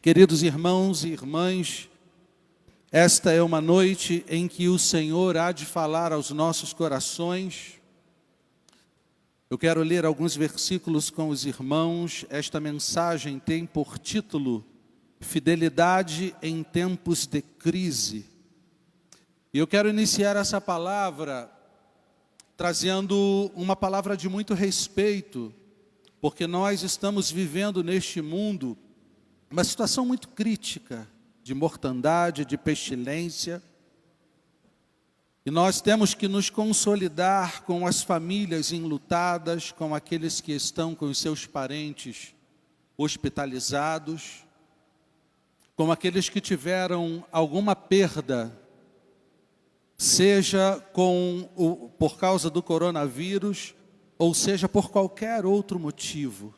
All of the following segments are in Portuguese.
Queridos irmãos e irmãs, esta é uma noite em que o Senhor há de falar aos nossos corações. Eu quero ler alguns versículos com os irmãos. Esta mensagem tem por título Fidelidade em tempos de crise. E eu quero iniciar essa palavra trazendo uma palavra de muito respeito, porque nós estamos vivendo neste mundo uma situação muito crítica de mortandade, de pestilência. E nós temos que nos consolidar com as famílias enlutadas, com aqueles que estão com os seus parentes hospitalizados, com aqueles que tiveram alguma perda, seja por causa do coronavírus, ou seja por qualquer outro motivo.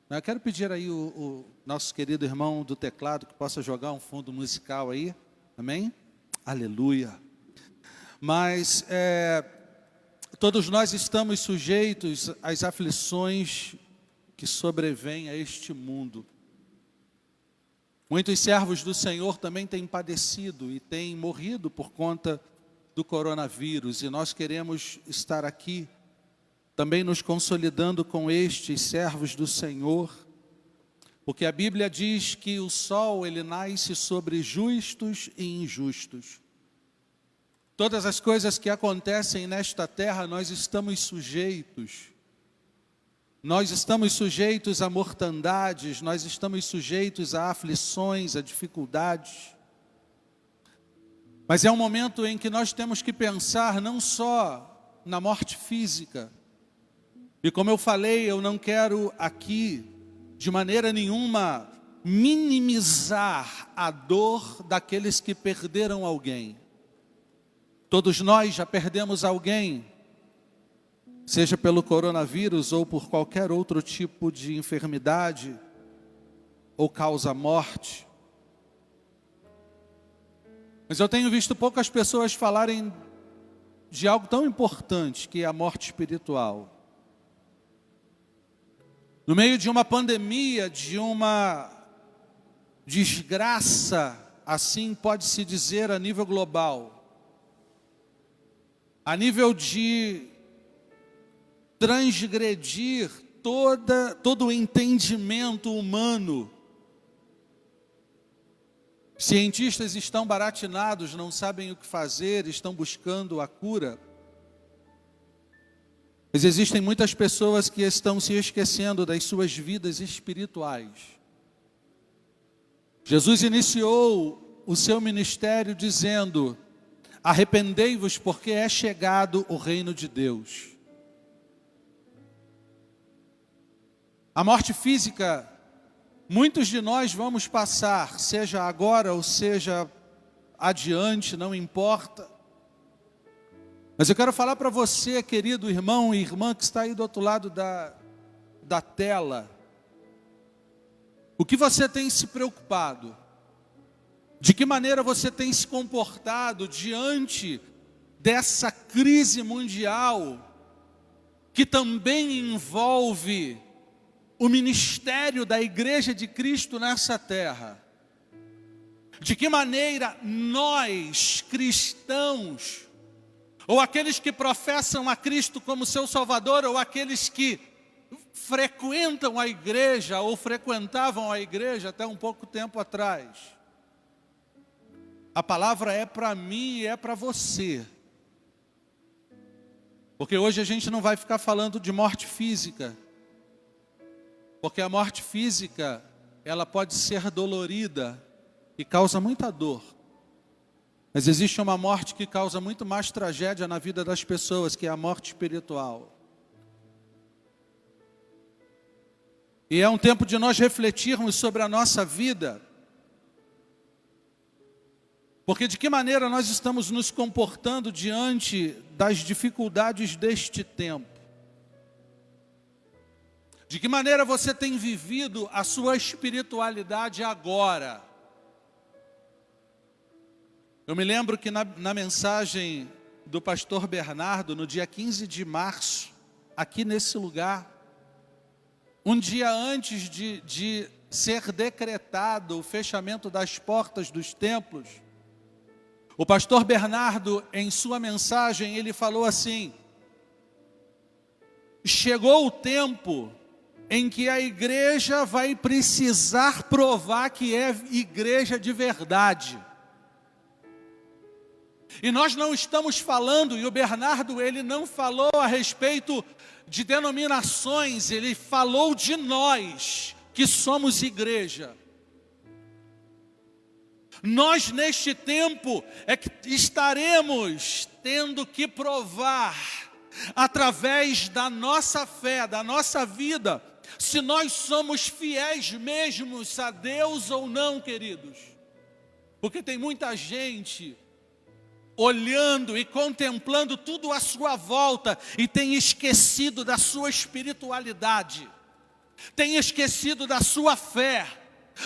Eu quero pedir aí o nosso querido irmão do teclado que possa jogar um fundo musical aí, amém? Aleluia! Mas todos nós estamos sujeitos às aflições que sobrevêm a este mundo. Muitos servos do Senhor também têm padecido e têm morrido por conta do coronavírus, e nós queremos estar aqui também nos consolidando com estes servos do Senhor, porque a Bíblia diz que o sol ele nasce sobre justos e injustos. Todas as coisas que acontecem nesta terra nós estamos sujeitos. Nós estamos sujeitos a mortandades, nós estamos sujeitos a aflições, a dificuldades. Mas é um momento em que nós temos que pensar não só na morte física. E como eu falei, eu não quero aqui, de maneira nenhuma, minimizar a dor daqueles que perderam alguém. Todos nós já perdemos alguém, seja pelo coronavírus ou por qualquer outro tipo de enfermidade ou causa morte. Mas eu tenho visto poucas pessoas falarem de algo tão importante que é a morte espiritual. No meio de uma pandemia, de uma desgraça, assim pode-se dizer a nível global, a nível de transgredir todo o entendimento humano. Cientistas estão baratinados, não sabem o que fazer, estão buscando a cura. Mas existem muitas pessoas que estão se esquecendo das suas vidas espirituais. Jesus iniciou o seu ministério dizendo: arrependei-vos porque é chegado o reino de Deus. A morte física, muitos de nós vamos passar, seja agora ou seja adiante, não importa. Mas eu quero falar para você, querido irmão e irmã que está aí do outro lado da tela. O que você tem se preocupado? De que maneira você tem se comportado diante dessa crise mundial que também envolve o ministério da Igreja de Cristo nessa terra? De que maneira nós, cristãos, ou aqueles que professam a Cristo como seu Salvador, ou aqueles que frequentam a igreja, ou frequentavam a igreja até um pouco tempo atrás, a palavra é para mim e é para você. Porque hoje a gente não vai ficar falando de morte física, porque a morte física, ela pode ser dolorida e causa muita dor. Mas existe uma morte que causa muito mais tragédia na vida das pessoas, que é a morte espiritual. E é um tempo de nós refletirmos sobre a nossa vida. Porque de que maneira nós estamos nos comportando diante das dificuldades deste tempo? De que maneira você tem vivido a sua espiritualidade agora? Eu me lembro que na mensagem do pastor Bernardo, no dia 15 de março, aqui nesse lugar, um dia antes de ser decretado o fechamento das portas dos templos, o pastor Bernardo, em sua mensagem, ele falou assim: chegou o tempo em que a igreja vai precisar provar que é igreja de verdade. E nós não estamos falando, e o Bernardo, ele não falou a respeito de denominações, ele falou de nós, que somos igreja. Nós neste tempo é que estaremos tendo que provar, através da nossa fé, da nossa vida, se nós somos fiéis mesmo a Deus ou não, queridos. Porque tem muita gente olhando e contemplando tudo à sua volta e tem esquecido da sua espiritualidade, tem esquecido da sua fé,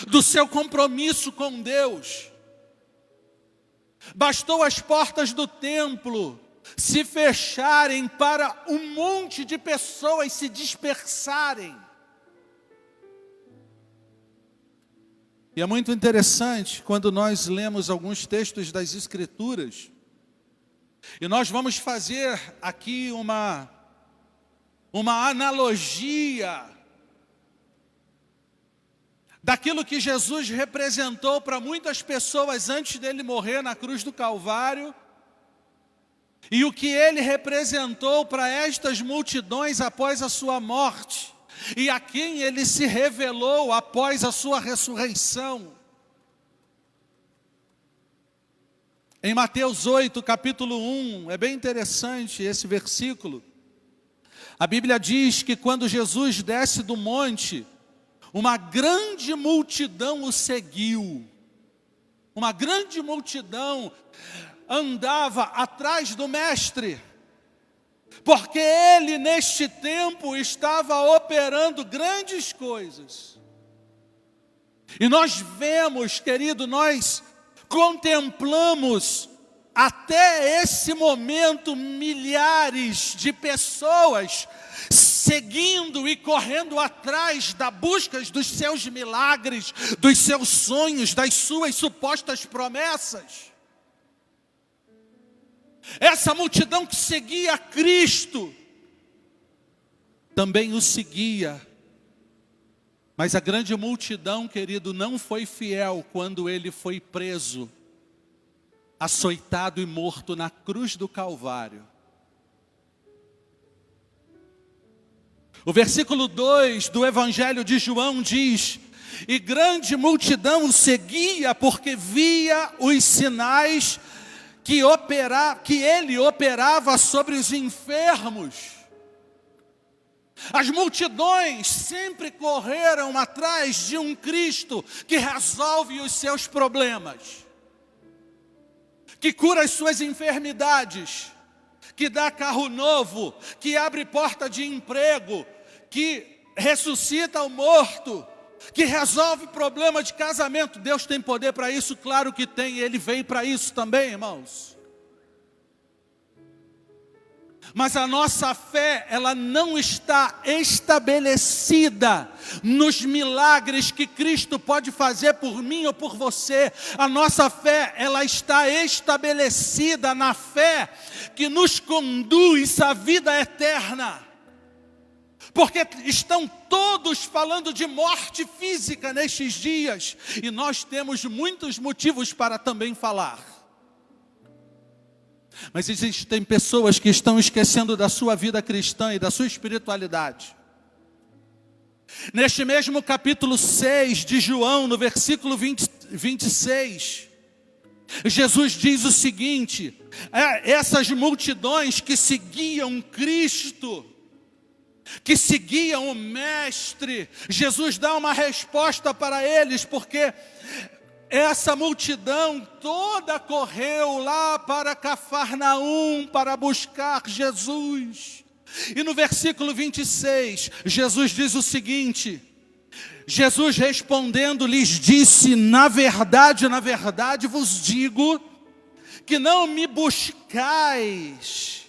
do seu compromisso com Deus. Bastou as portas do templo se fecharem para um monte de pessoas se dispersarem. E é muito interessante quando nós lemos alguns textos das Escrituras, e nós vamos fazer aqui uma analogia daquilo que Jesus representou para muitas pessoas antes dele morrer na cruz do Calvário, e o que ele representou para estas multidões após a sua morte, e a quem ele se revelou após a sua ressurreição. Em Mateus 8, capítulo 1, é bem interessante esse versículo. A Bíblia diz que quando Jesus desce do monte, uma grande multidão o seguiu. Uma grande multidão andava atrás do mestre, porque ele neste tempo estava operando grandes coisas. E nós vemos, querido, nós contemplamos até esse momento milhares de pessoas seguindo e correndo atrás da busca dos seus milagres, dos seus sonhos, das suas supostas promessas. Essa multidão que seguia Cristo também o seguia. Mas a grande multidão, querido, não foi fiel quando ele foi preso, açoitado e morto na cruz do Calvário. O versículo 2 do Evangelho de João diz: e grande multidão o seguia porque via os sinais que ele operava sobre os enfermos. As multidões sempre correram atrás de um Cristo que resolve os seus problemas, que cura as suas enfermidades, que dá carro novo, que abre porta de emprego, que ressuscita o morto, que resolve problema de casamento. Deus tem poder para isso? Claro que tem, Ele veio para isso também, irmãos. Mas a nossa fé, ela não está estabelecida nos milagres que Cristo pode fazer por mim ou por você. A nossa fé, ela está estabelecida na fé que nos conduz à vida eterna. Porque estão todos falando de morte física nestes dias, e nós temos muitos motivos para também falar. Mas existem pessoas que estão esquecendo da sua vida cristã e da sua espiritualidade. Neste mesmo capítulo 6 de João, no versículo 26, Jesus diz o seguinte: essas multidões que seguiam Cristo, que seguiam o Mestre, Jesus dá uma resposta para eles, porque essa multidão toda correu lá para Cafarnaum para buscar Jesus. E no versículo 26, Jesus diz o seguinte: Jesus respondendo lhes disse: na verdade vos digo, que não me buscais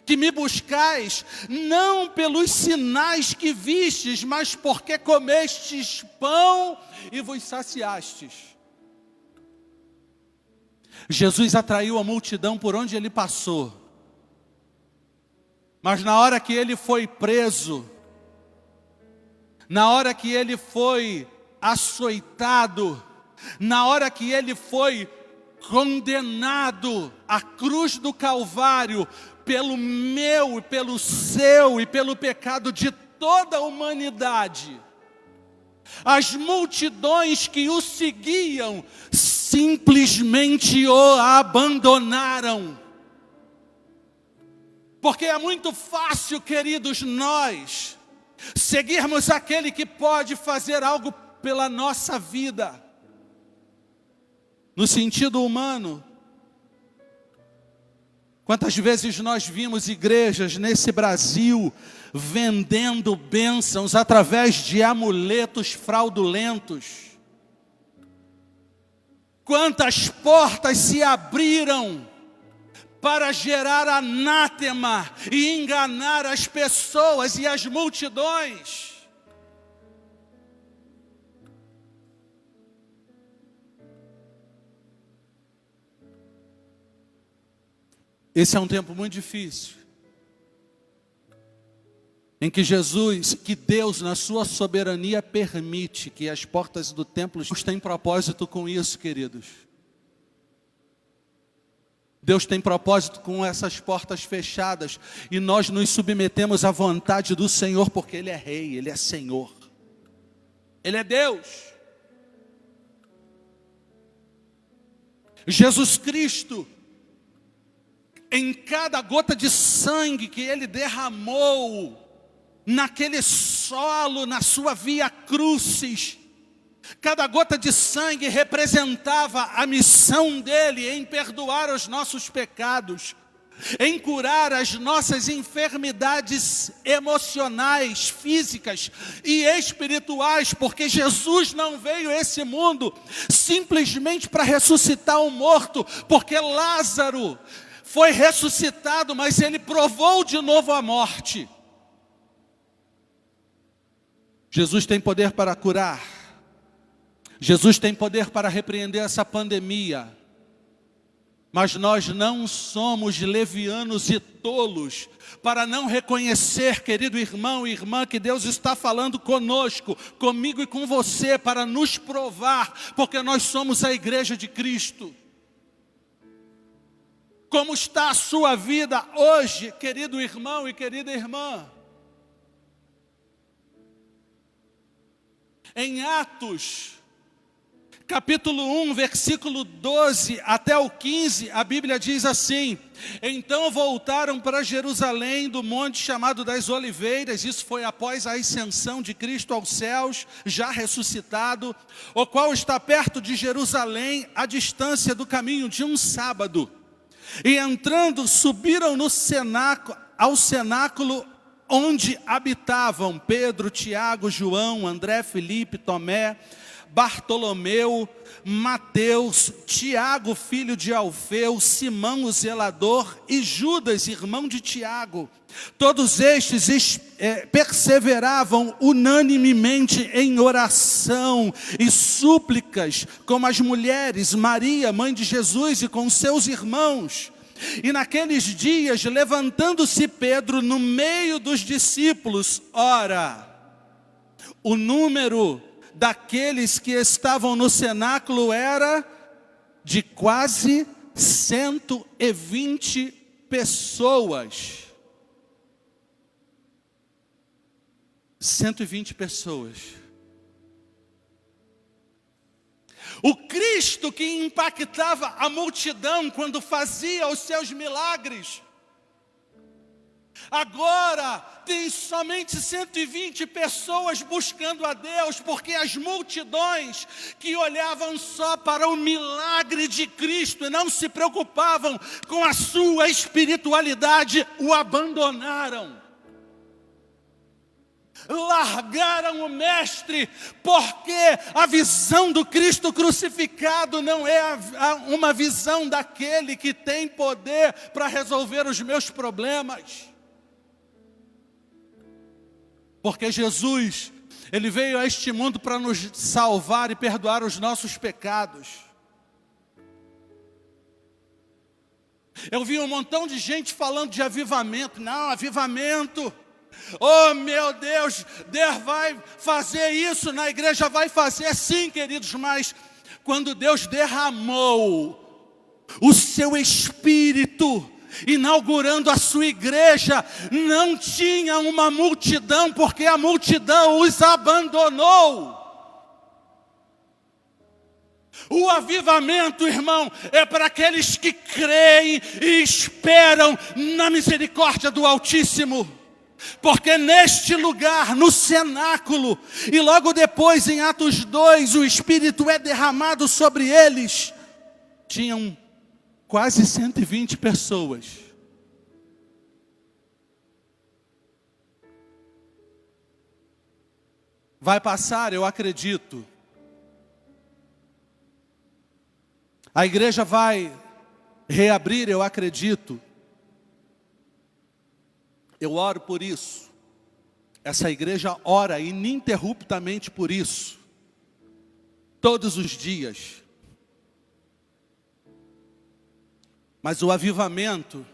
que me buscais, não pelos sinais que vistes, mas porque comestes pão e vos saciastes. Jesus atraiu a multidão por onde ele passou. Mas na hora que ele foi preso, na hora que ele foi açoitado, na hora que ele foi condenado à cruz do Calvário, pelo meu e pelo seu e pelo pecado de toda a humanidade, as multidões que o seguiam simplesmente o abandonaram. Porque é muito fácil, queridos, nós seguirmos aquele que pode fazer algo pela nossa vida. No sentido humano, quantas vezes nós vimos igrejas nesse Brasil vendendo bênçãos através de amuletos fraudulentos? Quantas portas se abriram para gerar anátema e enganar as pessoas e as multidões? Esse é um tempo muito difícil, em que Deus na sua soberania permite que as portas do templo tenham propósito com isso, queridos. Deus tem propósito com essas portas fechadas, e nós nos submetemos à vontade do Senhor, porque Ele é Rei, Ele é Senhor, Ele é Deus. Jesus Cristo, em cada gota de sangue que Ele derramou, naquele solo, na sua via crucis, cada gota de sangue representava a missão dele em perdoar os nossos pecados, em curar as nossas enfermidades emocionais, físicas e espirituais, porque Jesus não veio a esse mundo simplesmente para ressuscitar o morto, porque Lázaro foi ressuscitado, mas ele provou de novo a morte. Jesus tem poder para curar. Jesus tem poder para repreender essa pandemia. Mas nós não somos levianos e tolos para não reconhecer, querido irmão e irmã, que Deus está falando conosco, comigo e com você, para nos provar, porque nós somos a igreja de Cristo. Como está a sua vida hoje, querido irmão e querida irmã? Em Atos, capítulo 1, versículo 12 até o 15, a Bíblia diz assim: então voltaram para Jerusalém do monte chamado das Oliveiras, isso foi após a ascensão de Cristo aos céus, já ressuscitado, o qual está perto de Jerusalém, à distância do caminho de um sábado. E entrando, subiram ao cenáculo onde habitavam Pedro, Tiago, João, André, Filipe, Tomé, Bartolomeu, Mateus, Tiago, filho de Alfeu, Simão, o zelador, e Judas, irmão de Tiago. Todos estes perseveravam unanimemente em oração e súplicas, como as mulheres, Maria, mãe de Jesus, e com seus irmãos. E naqueles dias, levantando-se Pedro no meio dos discípulos, ora, o número daqueles que estavam no cenáculo era de quase 120 pessoas. 120 pessoas. O Cristo que impactava a multidão quando fazia os seus milagres, agora tem somente 120 pessoas buscando a Deus, porque as multidões que olhavam só para o milagre de Cristo e não se preocupavam com a sua espiritualidade, o abandonaram. largaram o Mestre, porque a visão do Cristo crucificado não é uma visão daquele que tem poder para resolver os meus problemas. Porque Jesus, Ele veio a este mundo para nos salvar e perdoar os nossos pecados. Eu vi um montão de gente falando de avivamento. Não, avivamento. Oh meu Deus, Deus vai fazer isso na igreja, vai fazer sim, queridos, mas quando Deus derramou o seu Espírito, inaugurando a sua igreja, não tinha uma multidão, porque a multidão os abandonou. O avivamento, irmão, é para aqueles que creem e esperam na misericórdia do Altíssimo. Porque neste lugar, no cenáculo, e logo depois em Atos 2, o Espírito é derramado sobre eles, tinham quase 120 pessoas. Vai passar, eu acredito. A igreja vai reabrir, eu acredito. Eu oro por isso. Essa igreja ora ininterruptamente por isso. Todos os dias. Mas o avivamento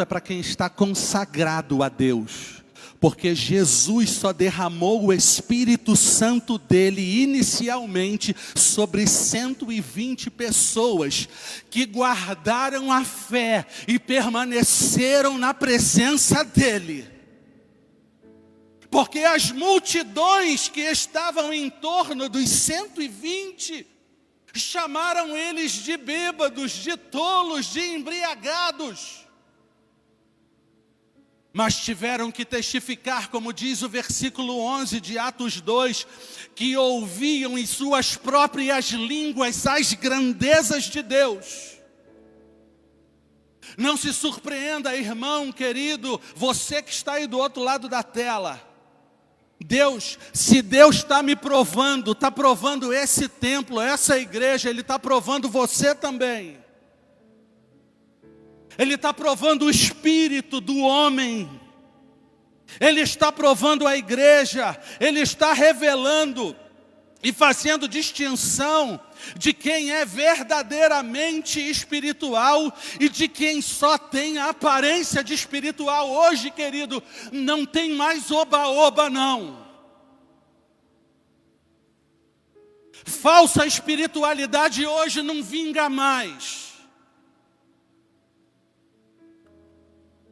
é para quem está consagrado a Deus. Porque Jesus só derramou o Espírito Santo dele inicialmente sobre 120 pessoas que guardaram a fé e permaneceram na presença dele. Porque as multidões que estavam em torno dos 120 chamaram eles de bêbados, de tolos, de embriagados. Mas tiveram que testificar, como diz o versículo 11 de Atos 2, que ouviam em suas próprias línguas as grandezas de Deus. Não se surpreenda, irmão querido, você que está aí do outro lado da tela. Se Deus está me provando, está provando esse templo, essa igreja, Ele está provando você também. Ele está provando o espírito do homem. Ele está provando a igreja. Ele está revelando e fazendo distinção de quem é verdadeiramente espiritual e de quem só tem a aparência de espiritual. Hoje, querido, não tem mais oba-oba, não. Falsa espiritualidade hoje não vinga mais.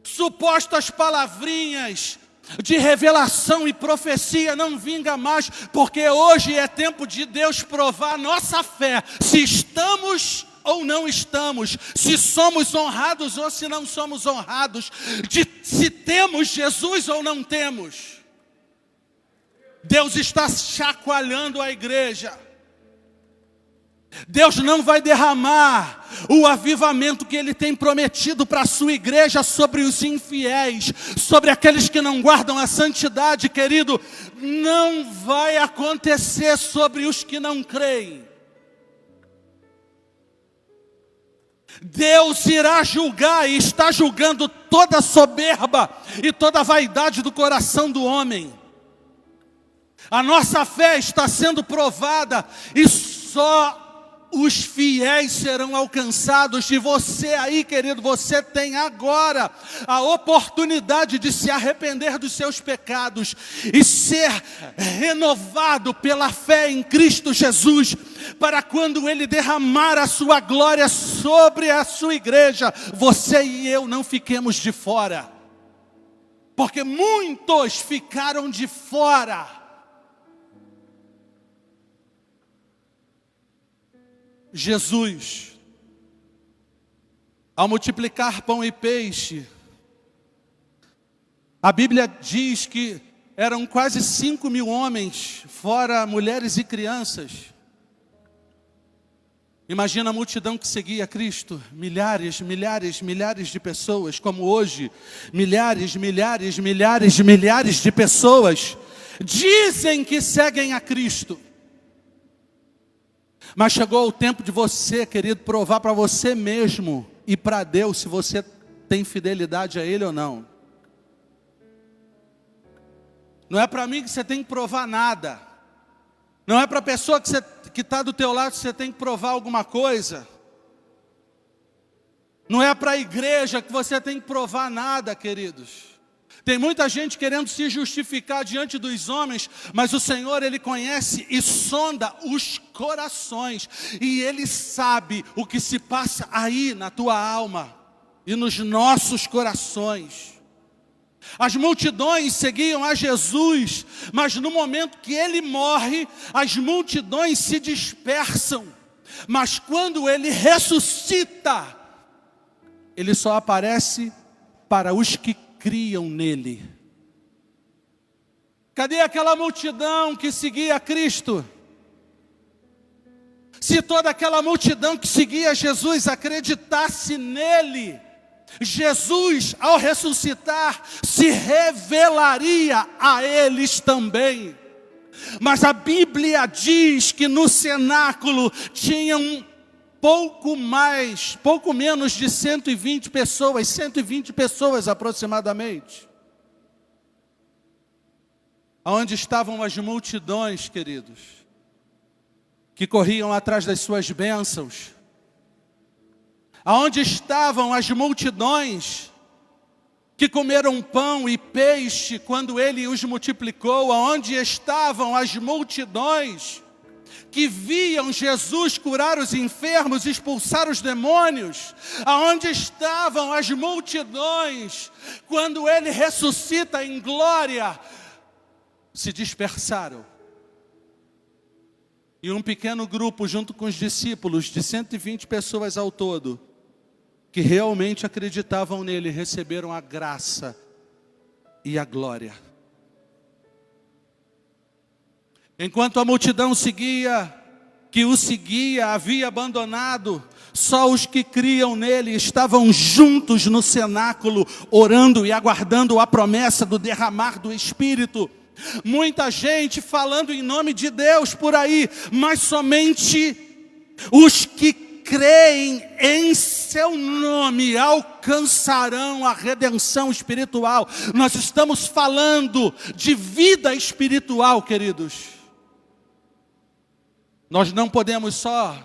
Supostas palavrinhas de revelação e profecia não vinga mais, porque hoje é tempo de Deus provar a nossa fé, se estamos ou não estamos, se somos honrados ou se não somos honrados, se temos Jesus ou não temos. Deus está chacoalhando a igreja. Deus não vai derramar o avivamento que Ele tem prometido para a sua igreja sobre os infiéis, sobre aqueles que não guardam a santidade, querido. Não vai acontecer sobre os que não creem. Deus irá julgar e está julgando toda a soberba e toda a vaidade do coração do homem. A nossa fé está sendo provada e só os fiéis serão alcançados. E você aí, querido, você tem agora a oportunidade de se arrepender dos seus pecados e ser renovado pela fé em Cristo Jesus, para quando Ele derramar a sua glória sobre a sua igreja, você e eu não fiquemos de fora, porque muitos ficaram de fora. Jesus, ao multiplicar pão e peixe, a Bíblia diz que eram quase 5.000 homens, fora mulheres e crianças. Imagina a multidão que seguia Cristo, milhares, milhares, milhares de pessoas, como hoje, milhares, milhares, milhares, milhares de pessoas dizem que seguem a Cristo. Mas chegou o tempo de você, querido, provar para você mesmo e para Deus se você tem fidelidade a Ele ou não. Não é para mim que você tem que provar nada. Não é para a pessoa que está do teu lado que você tem que provar alguma coisa. Não é para a igreja que você tem que provar nada, queridos. Tem muita gente querendo se justificar diante dos homens, mas o Senhor, Ele conhece e sonda os corações. E Ele sabe o que se passa aí na tua alma e nos nossos corações. As multidões seguiam a Jesus, mas no momento que Ele morre, as multidões se dispersam. Mas quando Ele ressuscita, Ele só aparece para os que criam nele. Cadê aquela multidão que seguia Cristo? Se toda aquela multidão que seguia Jesus acreditasse nele, Jesus, ao ressuscitar, se revelaria a eles também. Mas a Bíblia diz que no cenáculo tinham pouco menos de 120 pessoas aproximadamente. Onde estavam as multidões, queridos, que corriam atrás das suas bênçãos? Aonde estavam as multidões que comeram pão e peixe quando Ele os multiplicou? Aonde estavam as multidões que viam Jesus curar os enfermos, expulsar os demônios? Aonde estavam as multidões quando Ele ressuscita em glória? Se dispersaram. E um pequeno grupo, junto com os discípulos, de 120 pessoas ao todo, que realmente acreditavam nele, receberam a graça e a glória. Enquanto a multidão que o seguia, havia abandonado, só os que criam nele estavam juntos no cenáculo, orando e aguardando a promessa do derramar do Espírito. Muita gente falando em nome de Deus por aí, mas somente os que creem em seu nome alcançarão a redenção espiritual. Nós estamos falando de vida espiritual, queridos. Nós não podemos só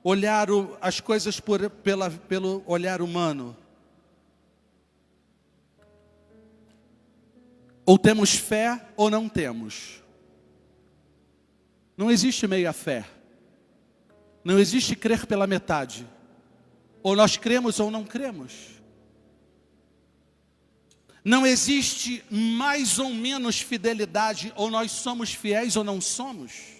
olhar as coisas pelo olhar humano. Ou temos fé ou não temos. Não existe meia fé. Não existe crer pela metade. Ou nós cremos ou não cremos. Não existe mais ou menos fidelidade, ou nós somos fiéis ou não somos.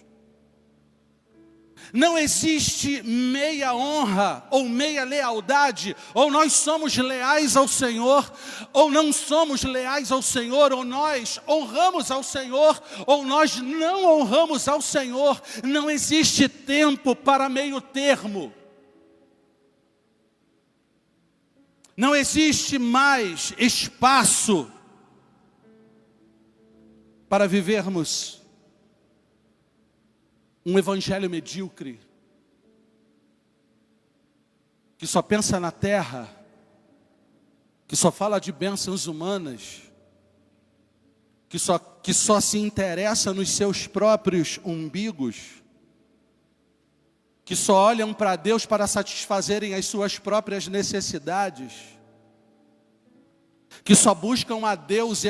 Não existe meia honra ou meia lealdade, ou nós somos leais ao Senhor, ou não somos leais ao Senhor, ou nós honramos ao Senhor, ou nós não honramos ao Senhor. Não existe tempo para meio termo. Não existe mais espaço para vivermos um evangelho medíocre, que só pensa na terra, que só fala de bênçãos humanas, que só se interessa nos seus próprios umbigos, que só olham para Deus para satisfazerem as suas próprias necessidades, que só buscam a Deus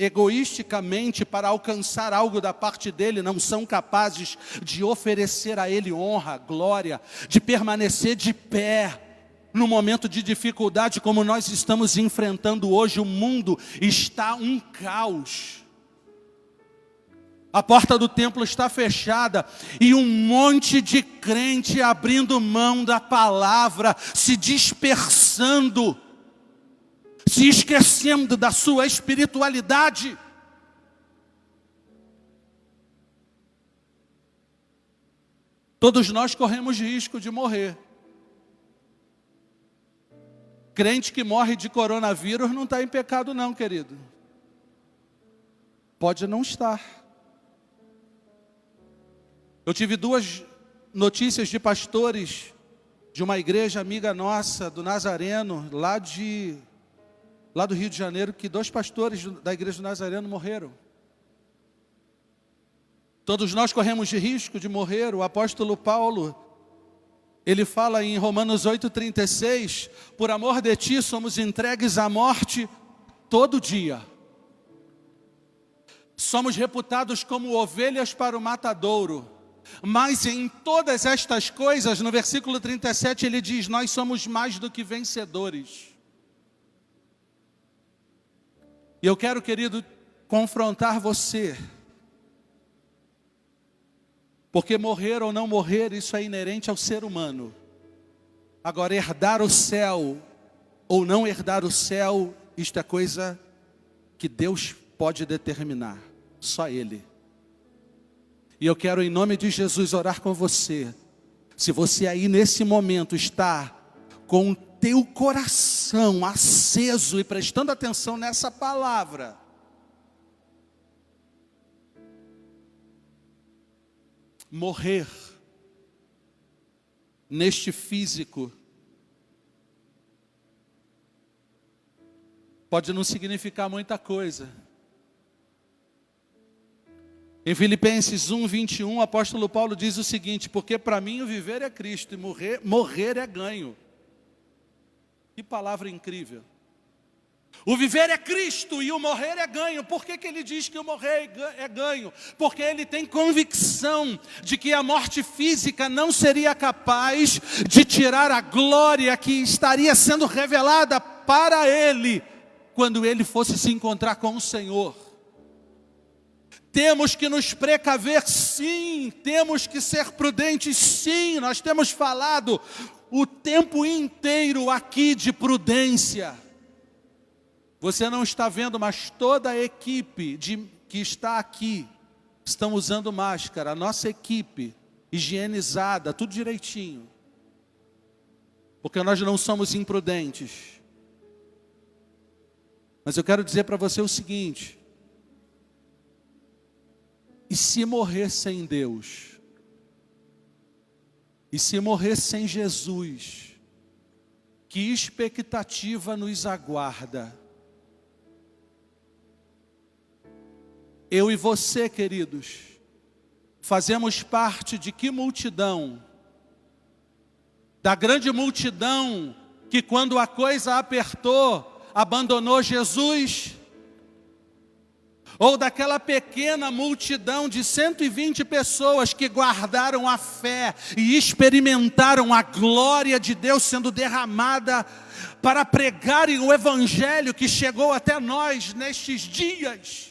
egoisticamente para alcançar algo da parte dele, não são capazes de oferecer a ele honra, glória, de permanecer de pé no momento de dificuldade como nós estamos enfrentando hoje. O mundo está um caos. A porta do templo está fechada e um monte de crente abrindo mão da palavra, se dispersando, se esquecendo da sua espiritualidade. Todos nós corremos risco de morrer. Crente que morre de coronavírus não está em pecado não, querido. Pode não estar. Eu tive 2 notícias de pastores de uma igreja amiga nossa, do Nazareno, lá do Rio de Janeiro, que 2 pastores da igreja do Nazareno morreram. Todos nós corremos de risco de morrer. O apóstolo Paulo, ele fala em Romanos 8,36, por amor de ti somos entregues à morte todo dia. Somos reputados como ovelhas para o matadouro. Mas em todas estas coisas, no versículo 37, ele diz, nós somos mais do que vencedores. E eu quero, querido, confrontar você. Porque morrer ou não morrer, isso é inerente ao ser humano. Agora, herdar o céu ou não herdar o céu, isto é coisa que Deus pode determinar. Só Ele. E eu quero, em nome de Jesus, orar com você. Se você aí nesse momento está com o teu coração aceso e prestando atenção nessa palavra, morrer neste físico pode não significar muita coisa. Em Filipenses 1:21, o apóstolo Paulo diz o seguinte, porque para mim o viver é Cristo e morrer é ganho. Que palavra incrível. O viver é Cristo e o morrer é ganho. Por que ele diz que o morrer é ganho? Porque ele tem convicção de que a morte física não seria capaz de tirar a glória que estaria sendo revelada para ele quando ele fosse se encontrar com o Senhor. Temos que nos precaver, sim. Temos que ser prudentes, sim. Nós temos falado o tempo inteiro aqui de prudência. Você não está vendo, mas toda a equipe que está aqui estão usando máscara. A nossa equipe, higienizada, tudo direitinho. Porque nós não somos imprudentes. Mas eu quero dizer para você o seguinte. E se morrer sem Deus? E se morrer sem Jesus? Que expectativa nos aguarda? Eu e você, queridos, fazemos parte de que multidão? Da grande multidão que quando a coisa apertou, abandonou Jesus? Ou daquela pequena multidão de 120 pessoas que guardaram a fé e experimentaram a glória de Deus sendo derramada para pregarem o Evangelho que chegou até nós nestes dias?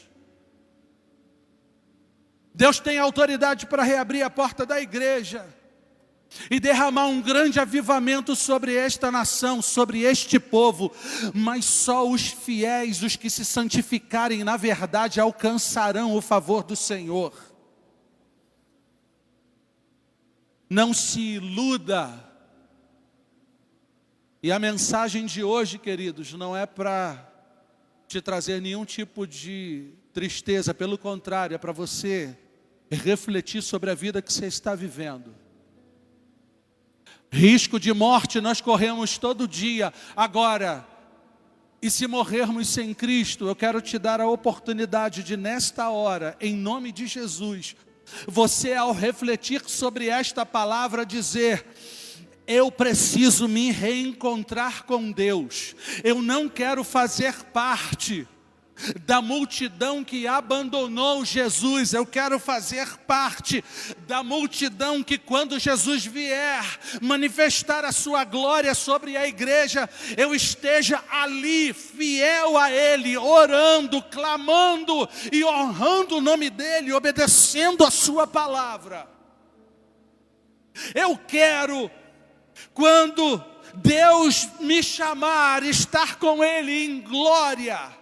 Deus tem autoridade para reabrir a porta da igreja e derramar um grande avivamento sobre esta nação, sobre este povo. Mas só os fiéis, os que se santificarem na verdade, alcançarão o favor do Senhor. Não se iluda. E a mensagem de hoje, queridos, não é para te trazer nenhum tipo de tristeza. Pelo contrário, é para você refletir sobre a vida que você está vivendo. Risco de morte nós corremos todo dia. Agora, e se morrermos sem Cristo? Eu quero te dar a oportunidade de, nesta hora, em nome de Jesus, você, ao refletir sobre esta palavra, dizer: eu preciso me reencontrar com Deus. Eu não quero fazer parte da multidão que abandonou Jesus. Eu quero fazer parte da multidão que, quando Jesus vier manifestar a sua glória sobre a igreja, eu esteja ali, fiel a Ele, orando, clamando e honrando o nome dEle, obedecendo a sua palavra. Eu quero, quando Deus me chamar, estar com Ele em glória.